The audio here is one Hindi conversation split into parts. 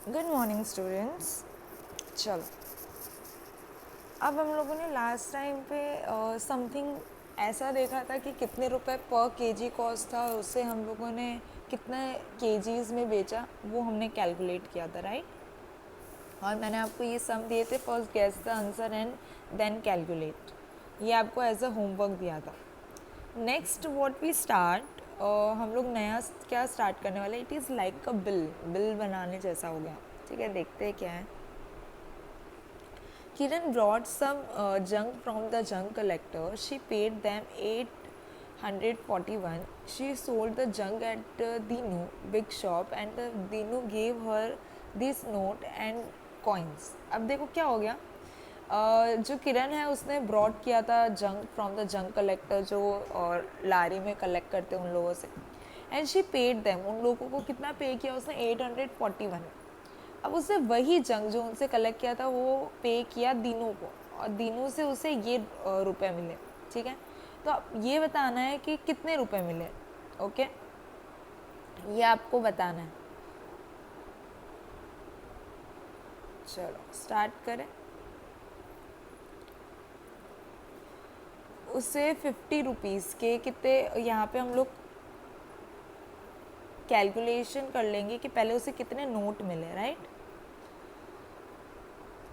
Good morning students. चलो, अब हम लोगों ने लास्ट टाइम पे समथिंग ऐसा देखा था कि कितने रुपए पर केजी कॉस्ट था, उससे हम लोगों ने कितने केजीज में बेचा वो हमने कैलकुलेट किया था, राइट। और मैंने आपको ये सम दिए थे, first guess the answer and then calculate. ये आपको एज अ होमवर्क दिया था। नेक्स्ट व्हाट वी स्टार्ट, हम लोग नया क्या स्टार्ट करने वाले, it is like a bill बनाने जैसा हो गया। ठीक है, देखते हैं क्या है। Kiran brought some junk from the junk collector. She paid them 841. She sold the junk at Dinu big shop and the Dinu gave her this note and coins. अब देखो क्या हो गया। जो किरण है उसने ब्रॉड किया था junk from the junk collector, जो और लारी में कलेक्ट करते उन लोगों से। एंड शी पेड देम, उन लोगों को कितना पे किया उसने, 841। अब उससे वही जंग जो उनसे कलेक्ट किया था वो पे किया दीनू को, और दीनू से उसे ये रुपए मिले। ठीक है, तो अब ये बताना है कि कितने रुपए मिले। ओके, ये आपको बताना है। चलो स्टार्ट करें। उसे 50 रुपीज़ के कितने, यहाँ पे हम लोग कैलकुलेशन कर लेंगे कि पहले उसे कितने नोट मिले, राइट।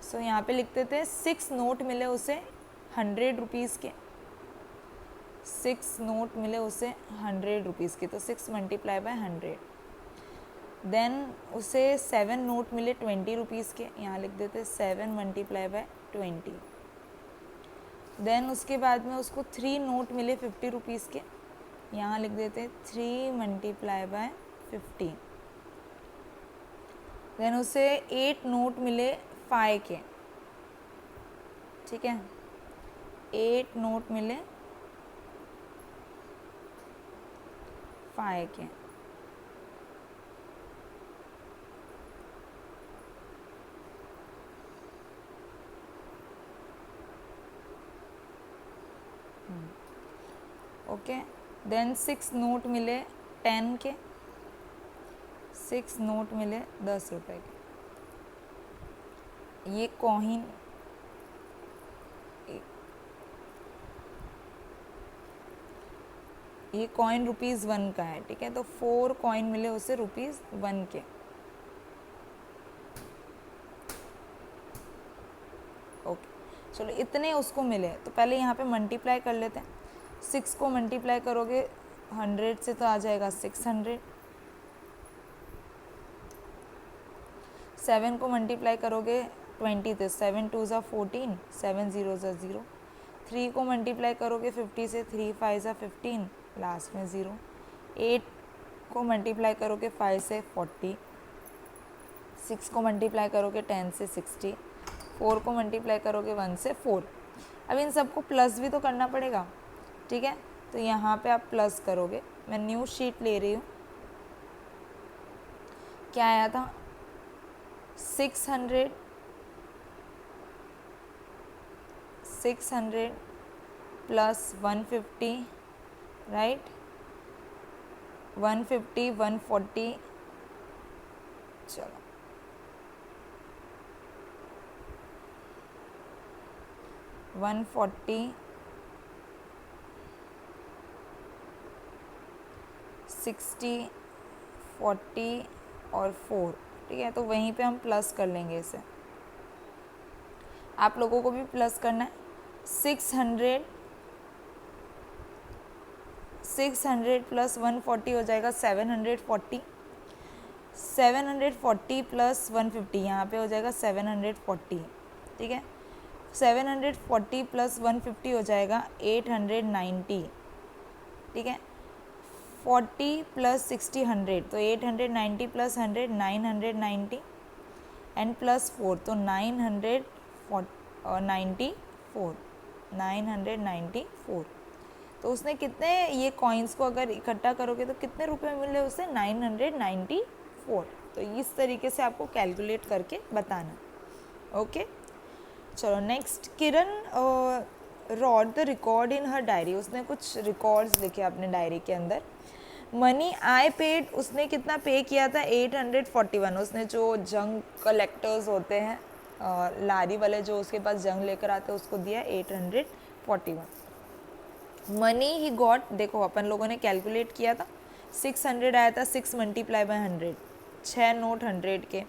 सो यहाँ पे लिखते थे 6 नोट मिले उसे 100 रुपीज़ के। 6 नोट मिले उसे 100 रुपीज़ के, तो 6 मल्टीप्लाई बाय 100। देन उसे 7 नोट मिले 20 रुपीज़ के, यहाँ लिख देते 7 मल्टीप्लाई बाय 20। देन उसके बाद में उसको 3 नोट मिले 50 रुपीज़ के, यहाँ लिख देते 3 मल्टीप्लाई बाय 50। देन उसे 8 नोट मिले 5 के। ठीक है, 8 नोट मिले 5 के। ओके, देन 6 नोट मिले 10 के। 6 नोट मिले 10 रुपए के। ये कॉइन, ये कॉइन ₹1 का है। ठीक है, तो 4 कॉइन मिले उसे ₹1 के। ओके, चलो इतने उसको मिले, तो पहले यहाँ पे मल्टीप्लाई कर लेते हैं। 6 को मल्टीप्लाई करोगे 100 से तो आ जाएगा 600। 7 को मल्टीप्लाई करोगे 20 से, 7 2 ज़ा 14, 7 0 ज़ा 0। 3 को मल्टीप्लाई करोगे 50 से, 3 5 ज़ा 15, लास्ट में 0। 8 को मल्टीप्लाई करोगे 5 से 40। 6 को मल्टीप्लाई करोगे 10 से 60। 4 को मल्टीप्लाई करोगे 1 से 4। अब इन सबको प्लस भी तो करना पड़ेगा। ठीक है, तो यहाँ पे आप प्लस करोगे। मैं न्यू शीट ले रही हूँ। क्या आया था, 600 प्लस 150, राइट। 150 140, चलो 140 60 40 और 4। ठीक है, तो वहीं पे हम प्लस कर लेंगे इसे। आप लोगों को भी प्लस करना है। 600 प्लस 140 हो जाएगा 740। 740 प्लस 150, यहाँ पे हो जाएगा 740। ठीक है, 740 प्लस 150 हो जाएगा 890। ठीक है, 40 प्लस 60 100, तो 890 प्लस 100 990 एंड प्लस 4, तो 994। तो उसने कितने, ये कॉइन्स को अगर इकट्ठा करोगे तो कितने रुपए मिले उसे, 994। तो इस तरीके से आपको कैलकुलेट करके बताना। ओके, चलो next. Kiran wrote the record in her diary, उसने कुछ रिकॉर्ड्स लिखे अपने डायरी के अंदर। मनी आई पेड, उसने कितना पे किया था 841। उसने जो जंग कलेक्टर्स होते हैं लारी वाले जो उसके पास जंग लेकर आते हैं उसको दिया 841। मनी ही गॉट, देखो अपन लोगों ने कैलकुलेट किया था 600 आया था, 6 मल्टीप्लाई बाय 100, 6 नोट 100 के,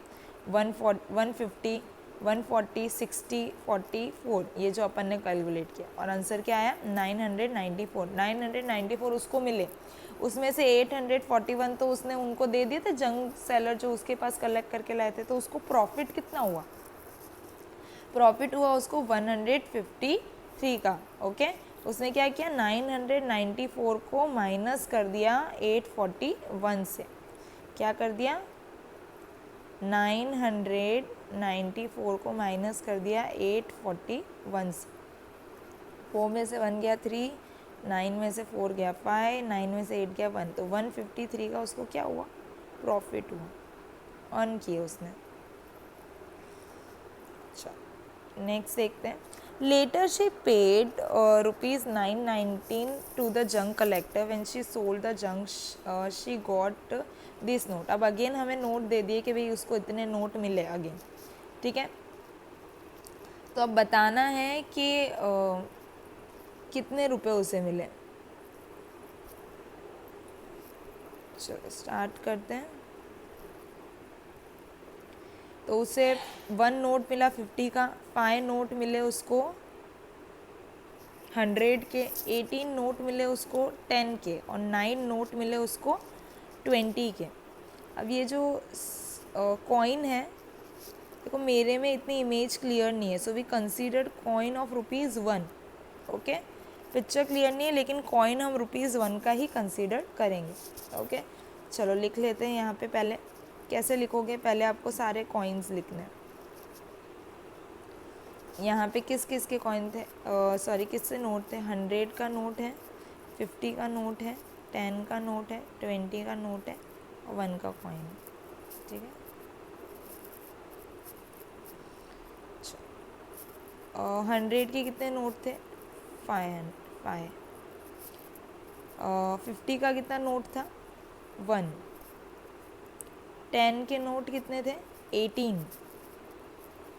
150 140 60 44, ये जो अपन ने कैलकुलेट किया और आंसर क्या आया 994। 994 उसको मिले, उसमें से 841 तो उसने उनको दे दिए थे जंग सेलर जो उसके पास कलेक्ट करके लाए थे, तो उसको प्रॉफिट कितना हुआ, प्रॉफिट हुआ उसको 153 का। ओके, उसने क्या किया 994 को माइनस कर दिया 841 से, क्या कर दिया 994 को माइनस कर दिया 841 से, 4 में से 1 गया 3, 9 में से 4 गया 5, 9 में से 8 गया 1, तो 153 का उसको क्या हुआ प्रॉफिट हुआ, अर्न किए उसने। अच्छा नेक्स्ट देखते हैं। Later she paid ₹919 to the junk collector when she sold the junk, she got this note. अब अगेन हमें नोट दे दिए कि भाई उसको इतने नोट मिले अगेन, ठीक है। तो अब बताना है कि कितने रुपए उसे मिले। चलो स्टार्ट करते हैं। तो उसे 1 नोट मिला 50 का, 5 नोट मिले उसको 100 के, 18 नोट मिले उसको 10 के और 9 नोट मिले उसको 20 के। अब ये जो कॉइन है, देखो मेरे में इतनी इमेज क्लियर नहीं है, so we considered coin of ₹1। Okay, picture clear नहीं है लेकिन कॉइन हम ₹1 का ही कंसीडर करेंगे। ओके चलो लिख लेते हैं यहाँ पे। पहले कैसे लिखोगे, पहले आपको सारे कॉइन्स लिखने हैं। यहाँ पे किस किस के कॉइन थे, सॉरी किससे नोट थे, 100 का नोट है, 50 का नोट है, 10 का नोट है, 20 का नोट है और 1 का कॉइन है, ठीक है। 100 के कितने नोट थे 5, 50 का कितना नोट था 1, 10 के नोट कितने थे 18,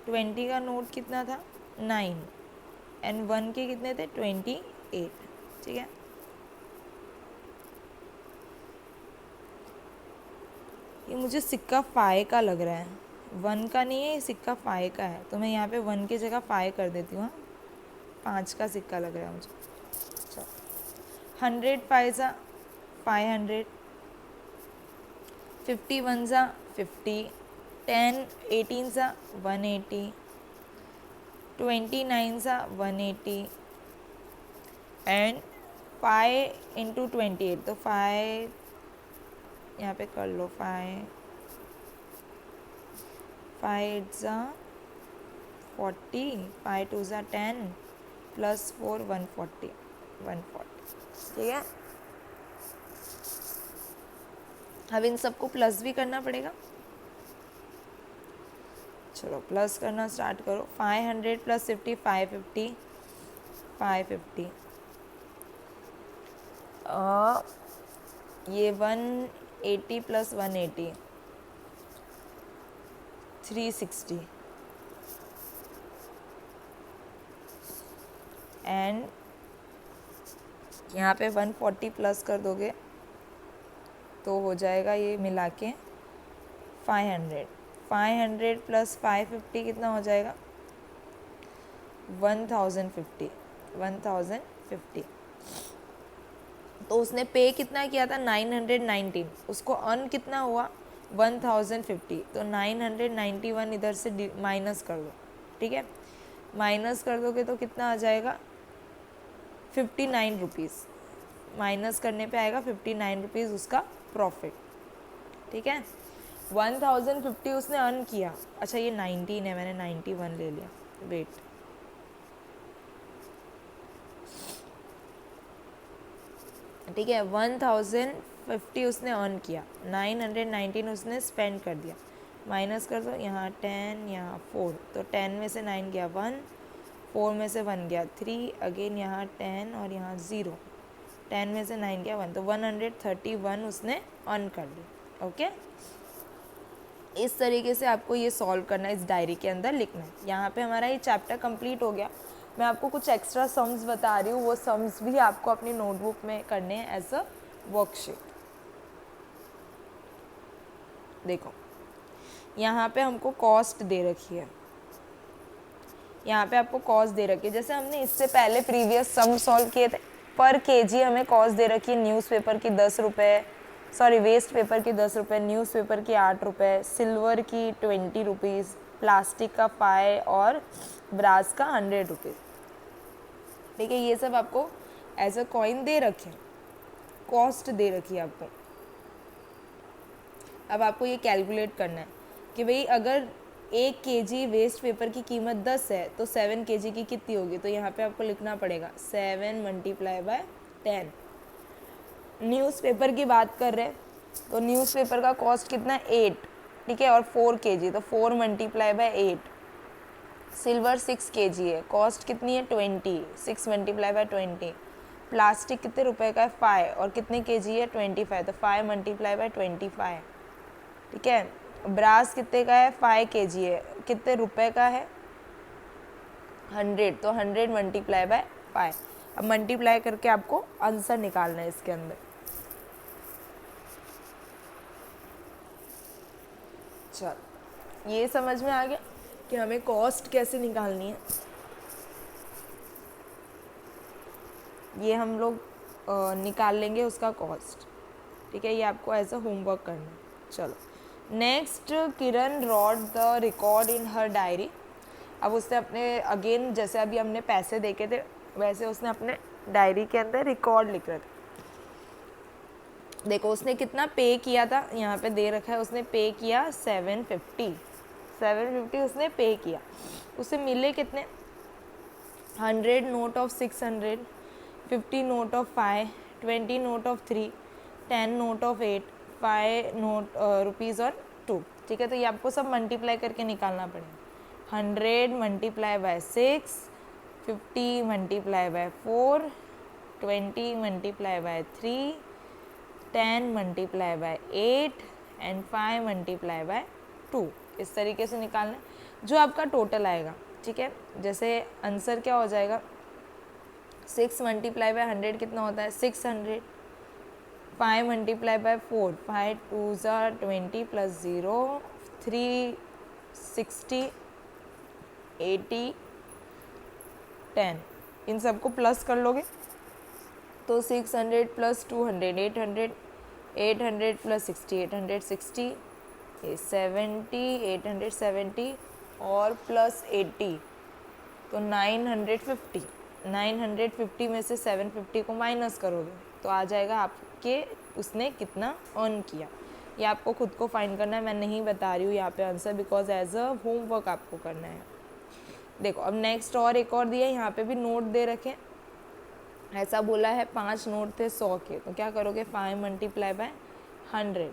20 का नोट कितना था 9 एंड 1 के कितने थे 28, ठीक है। ये मुझे सिक्का 5 का लग रहा है, 1 का नहीं है, ये सिक्का 5 का है, तो मैं यहाँ पे 1 की जगह 5 कर देती हूँ। 5 का सिक्का लग रहा है मुझे। चलो 100 5 सा 500, 50 1 सा 50, 10 18 सा 180, 29 सा 180 एंड 5 इंटू 28, तो 5 यहाँ पे कर लो, 5 8 सा 40, 5 2 सा 10 प्लस 4 140, ठीक है। अब इन सबको प्लस भी करना पड़ेगा, चलो प्लस करना स्टार्ट करो। 500 प्लस 50 550, 550 ये 180 प्लस 180 360 एंड यहाँ पे 140 प्लस कर दोगे तो हो जाएगा ये मिला के 500। 500 प्लस 550 कितना हो जाएगा 1050, 1050। तो उसने पे कितना किया था 919, उसको अर्न कितना हुआ 1050, तो 991 इधर से माइनस कर दो, ठीक है। माइनस कर दोगे तो कितना आ जाएगा 59 रुपीज़, माइनस करने पे आएगा 59 रुपीज़ उसका प्रॉफिट, ठीक है। 1050 उसने अर्न किया। अच्छा ये 19 है, मैंने 91 ले लिया, वेट, ठीक है। 1050 उसने अर्न किया, 919 उसने स्पेंड कर दिया, माइनस कर दो, यहाँ 10 यहाँ 4, तो 10 में से 9 गया 1, 4 में से 1 गया 3, अगेन यहाँ 10 और यहाँ 0, 10 में से 9 क्या 1, तो 131 उसने अर्न कर ली। ओके, इस तरीके से आपको ये सॉल्व करना है, इस डायरी के अंदर लिखना है। यहाँ पे हमारा ये चैप्टर कंप्लीट हो गया। मैं आपको कुछ एक्स्ट्रा सम्स बता रही हूँ, वो सम्स भी आपको अपनी नोटबुक में करने हैं एज अ वर्कशीट। देखो यहाँ पे हमको कॉस्ट दे रखी है, यहाँ पे आपको कॉस्ट दे रखी है। जैसे हमने इससे पहले प्रीवियस सम सॉल्व किए थे, पर केजी हमें कॉस्ट दे रखी है न्यूज़पेपर की 10 रुपये, सॉरी वेस्ट पेपर की 10 रुपये, न्यूज़पेपर की 8 रुपये, सिल्वर की 20 रुपीज़, प्लास्टिक का 5 और ब्रास का 100 रुपीज़। ठीक है, ये सब आपको एज अ कॉइन दे रखे, कॉस्ट दे रखी है आपको। अब आपको ये कैलकुलेट करना है कि भाई अगर 1 केजी वेस्ट पेपर की कीमत 10 है तो 7 केजी की कितनी होगी, तो यहाँ पे आपको लिखना पड़ेगा 7 मल्टीप्लाई बाय 10। न्यूज़पेपर की बात कर रहे हैं तो न्यूज़पेपर का कॉस्ट कितना है 8, ठीक है, और 4 केजी, तो 4 मल्टीप्लाई बाय 8। सिल्वर 6 केजी है, कॉस्ट कितनी है 20, 6 मल्टीप्लाई बाय 20। प्लास्टिक कितने रुपए का है 5, और कितने केजी है 25, तो 5 मल्टीप्लाई बाय 25। ठीक है, ब्रास कितने का है 5 केजी है, कितने रुपए का है 100, तो 100 मल्टीप्लाई बाय 5। अब मल्टीप्लाई करके आपको आंसर निकालना है इसके अंदर। चल ये समझ में आ गया कि हमें कॉस्ट कैसे निकालनी है। ये हम लोग निकाल लेंगे उसका कॉस्ट। ठीक है, ये आपको एज अ होमवर्क करना है। चलो next, Kiran wrote the record in her diary. अब उसने अपने अगेन जैसे अभी हमने पैसे देखे थे वैसे उसने अपने डायरी के अंदर रिकॉर्ड लिख रखा। देखो उसने कितना पे किया था, यहाँ पे दे रखा है, उसने पे किया 750 उसने पे किया। उसे मिले कितने 100 note of 600, 50 note of 5, 20 note of 3, 10 note of 8, 5 note rupees और 2। ठीक है, तो ये आपको सब मल्टीप्लाई करके निकालना पड़ेगा। 100 multiply by 6, 50 multiply by 4, 20 multiply by 3, 10 multiply by 8 and 5 multiply by 2। इस तरीके से निकालना है जो आपका टोटल आएगा। ठीक है, जैसे आंसर क्या हो जाएगा 6 मल्टीप्लाई बाय 100 कितना होता है 600, 5 मल्टीप्लाई बाय 4, 5 2 20 प्लस 0 3 60 80 10, इन सबको प्लस कर लोगे तो 600 प्लस 200 800, 800 प्लस 60 860, 70 870 और प्लस 80 तो 950। 950 में से 750 को माइनस करोगे तो आ जाएगा आपके उसने कितना अर्न किया। ये आपको खुद को फाइंड करना है, मैं नहीं बता रही हूँ यहाँ पे answer, because as a homework आपको करना है। देखो अब नेक्स्ट और एक और दिया, यहाँ पे भी नोट दे रखे। ऐसा बोला है 5 नोट थे 100 के, तो क्या करोगे 5 मल्टीप्लाई बाय 100।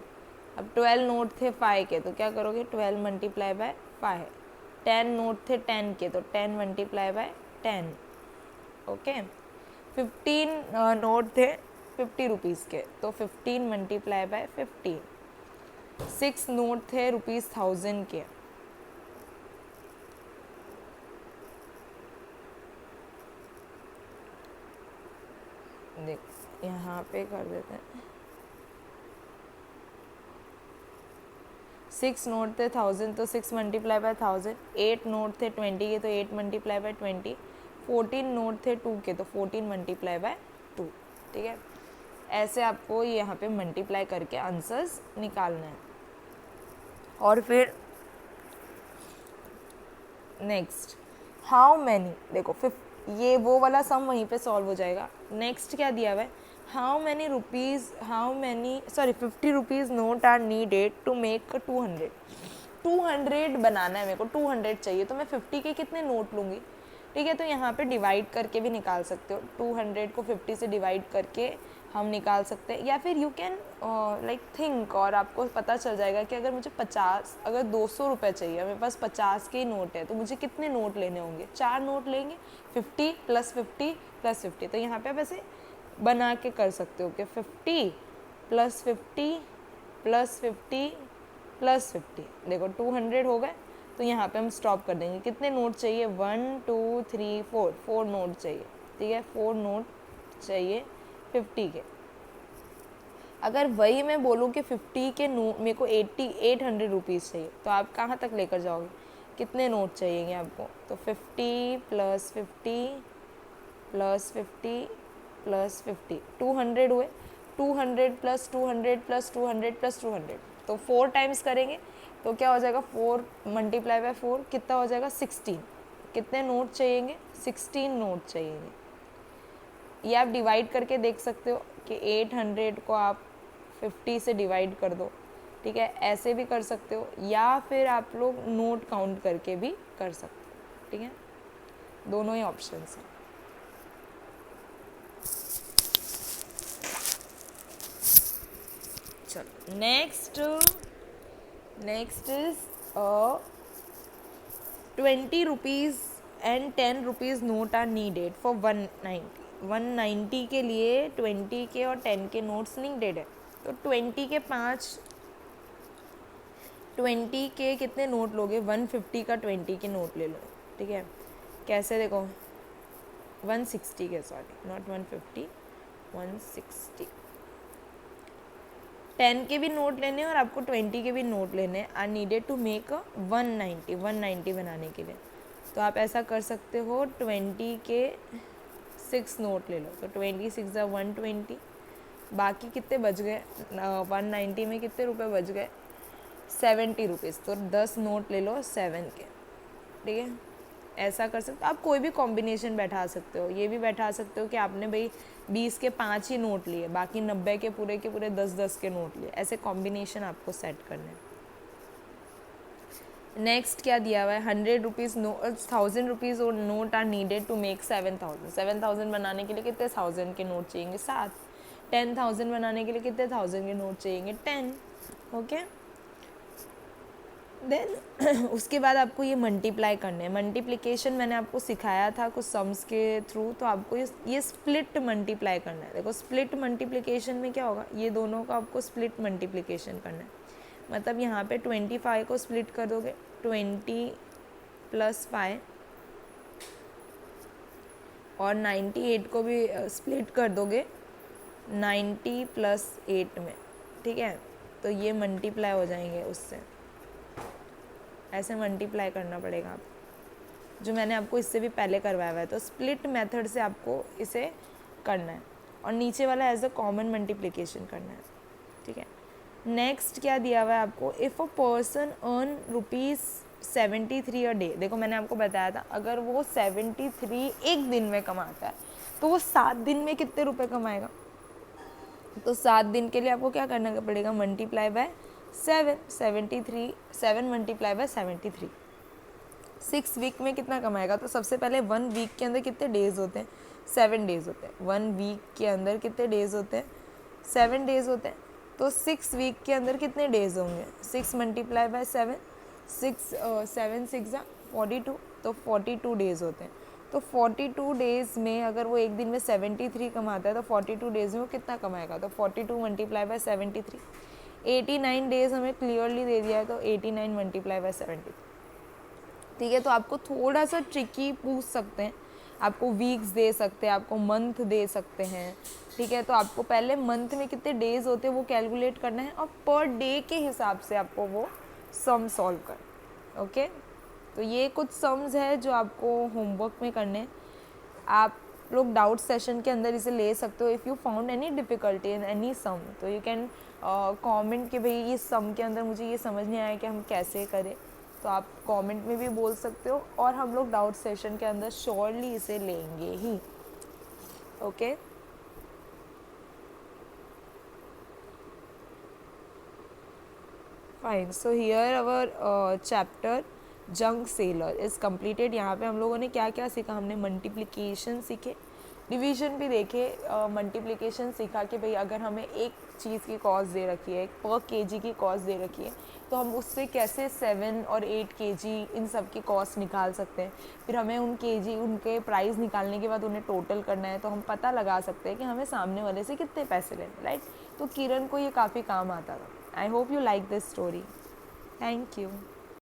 अब 12 नोट थे 5 के, तो क्या करोगे 12 मल्टीप्लाई बाय 5। 10 नोट थे 10 के, तो 10 मल्टीप्लाई बाय 10। ओके, 15 नोट थे 50 रुपीज़ के, तो 15 मल्टीप्लाई बाय 15। 6 नोट थे ₹1000 के, देख यहाँ पे कर देते हैं। 6 नोट थे 1000, तो 6 मल्टीप्लाई बाय 1000। 8 नोट थे 20 के, तो 8 मल्टीप्लाई बाय 20। 14 नोट थे 2 के, तो 14 मल्टीप्लाई बाय 2। ठीक है, ऐसे आपको यहाँ पे मल्टीप्लाई करके आंसर्स निकालना है। और फिर नेक्स्ट हाउ मैनी, देखो ये वो वाला सम वहीं पे सॉल्व हो जाएगा। नेक्स्ट क्या दिया हुआ है, how many 50 rupees note are needed to make 200। 200 बनाना है मेरे को, 200 चाहिए, तो मैं 50 के कितने नोट लूँगी। ठीक है, तो यहाँ पे डिवाइड करके भी निकाल सकते हो। 200 को 50 से डिवाइड करके हम निकाल सकते हैं, या फिर यू कैन लाइक थिंक, और आपको पता चल जाएगा कि अगर मुझे 50, अगर 200 रुपये चाहिए, मेरे पास 50 के ही नोट है, तो मुझे कितने नोट लेने होंगे, 4 नोट लेंगे। 50 प्लस 50 प्लस 50, तो यहाँ पे आप ऐसे बना के कर सकते हो कि 50 प्लस 50 प्लस 50 प्लस 50, देखो 200 हो गए। तो यहाँ पे हम स्टॉप कर देंगे। कितने नोट चाहिए? 1 2 3 4, 4 नोट चाहिए, ठीक है, 4 नोट चाहिए 50 के। अगर वही मैं बोलूँ कि 50 के नोट मेरे को 800 रुपीज़ चाहिए, तो आप कहाँ तक लेकर जाओगे? कितने नोट चाहिए आपको? तो 50 प्लस 50 प्लस 50 प्लस 50, 200 हुए। 200 प्लस 200 प्लस 200 प्लस 200, तो 4 टाइम्स करेंगे तो क्या हो जाएगा? 4 मल्टीप्लाई बाय 4 कितना हो जाएगा? 16। कितने नोट चाहिए? 16 नोट चाहिए। ये आप डिवाइड करके देख सकते हो कि 800 को आप 50 से डिवाइड कर दो, ठीक है, ऐसे भी कर सकते हो, या फिर आप लोग नोट काउंट करके भी कर सकते हो, ठीक है, दोनों ही ऑप्शंस हैं। चलो next is 20 rupees and 10 rupees note are needed for 190 के लिए 20 के और 10 के नोट्स नीडेड है। तो 20 के कितने नोट लोगे? 150 का 20 के नोट ले लो, ठीक है। कैसे? देखो 160 के, सॉरी नॉट 150, 160। 10 के भी नोट लेने और आपको 20 के भी नोट लेने are needed to make a 190 बनाने के लिए। तो आप ऐसा कर सकते हो, 20 के 6 नोट ले लो, तो 26 120। बाकी कितने बच गए? 190 में कितने रुपए बच गए? 70 रुपीज़। तो 10 नोट ले लो 7 के, ठीक है। ऐसा कर सकते हो। आप कोई भी कॉम्बिनेशन बैठा सकते हो। ये भी बैठा सकते हो कि आपने भाई 20 के 5 ही नोट लिए, बाकी 90 के पूरे 10 के नोट लिए। ऐसे कॉम्बिनेशन आपको सेट करने हैं। नेक्स्ट क्या दिया हुआ है? 100 रुपीज़ 1000 रुपीज़ और note are needed to make 7000। 7000 बनाने के लिए कितने 1000 के नोट चाहिए? 7। 10,000 बनाने के लिए कितने 1000 के नोट चाहिए? 10। ओके, देन उसके बाद आपको ये मल्टीप्लाई करने हैं। मल्टीप्लिकेशन मैंने आपको सिखाया था कुछ सम्स के थ्रू, तो आपको ये स्प्लिट मल्टीप्लाई करना है। देखो स्प्लिट मल्टीप्लिकेशन में क्या होगा? ये दोनों का आपको स्प्लिट मल्टीप्लिकेशन करना है। मतलब यहाँ पे 25 को स्प्लिट कर दोगे 20 प्लस 5, और 98 को भी स्प्लिट कर दोगे 90 प्लस 8 में, ठीक है। तो ये मल्टीप्लाई हो जाएंगे उससे, ऐसे मल्टीप्लाई करना पड़ेगा आप, जो मैंने आपको इससे भी पहले करवाया हुआ है। तो स्प्लिट मेथड से आपको इसे करना है, और नीचे वाला एज अ कॉमन मल्टीप्लिकेशन करना है, ठीक है। नेक्स्ट क्या दिया हुआ है आपको? If a person earn ₹73 a day. देखो मैंने आपको बताया था, अगर वो 73 एक दिन में कमाता है तो वो 7 दिन में कितने रुपए कमाएगा? तो 7 दिन के लिए आपको क्या करना पड़ेगा? Multiply by 7। 73 7 multiply by 73। 6 week में कितना कमाएगा? तो सबसे पहले 1 वीक के अंदर कितने डेज होते हैं? 7 डेज होते हैं। 1 वीक के अंदर कितने डेज होते हैं? 7 डेज होते हैं। तो 6 वीक के अंदर कितने डेज होंगे? 6 मल्टीप्लाई बाय 7, 7 6 42, तो 42 डेज होते हैं। तो 42 डेज़ में अगर वो एक दिन में 73 कमाता है तो 42 डेज़ में वो कितना कमाएगा? तो 42 मल्टीप्लाई बाय 73, 89 डेज़ हमें क्लियरली दे दिया है, तो 89 मल्टीप्लाई बाय 73, ठीक है। तो आपको थोड़ा सा ट्रिकी पूछ सकते हैं, आपको वीक्स दे सकते हैं, आपको मंथ दे सकते हैं, ठीक है। तो आपको पहले मंथ में कितने डेज़ होते हैं वो कैलकुलेट करना है, और पर डे के हिसाब से आपको वो सम सॉल्व करना, ओके। तो ये कुछ सम्स है जो आपको होमवर्क में करने हैं। आप लोग डाउट सेशन के अंदर इसे ले सकते हो। If you found any difficulty in any sum, तो यू कैन कमेंट कि भाई इस सम के अंदर मुझे ये समझ नहीं आया कि हम कैसे करें, तो आप कमेंट में भी बोल सकते हो, और हम लोग डाउट सेशन के अंदर श्योरली इसे लेंगे ही, okay. Fine, so here our chapter junk seller is completed. यहाँ पे हम लोगों ने क्या क्या सीखा? हमने मल्टीप्लिकेशन सीखे, डिवीजन भी देखे, मल्टीप्लिकेशन सीखा कि भाई अगर हमें एक चीज़ की कॉस्ट दे रखी है, पर केजी की कॉस्ट दे रखी है, तो हम उससे कैसे 7 और 8 केजी इन सब की कॉस्ट निकाल सकते हैं। फिर हमें उन केजी उनके प्राइस निकालने के बाद उन्हें टोटल करना है, तो हम पता लगा सकते हैं कि हमें सामने वाले से कितने पैसे लेने, राइट। तो किरण को ये काफ़ी काम आता था। I hope you like this story. Thank you.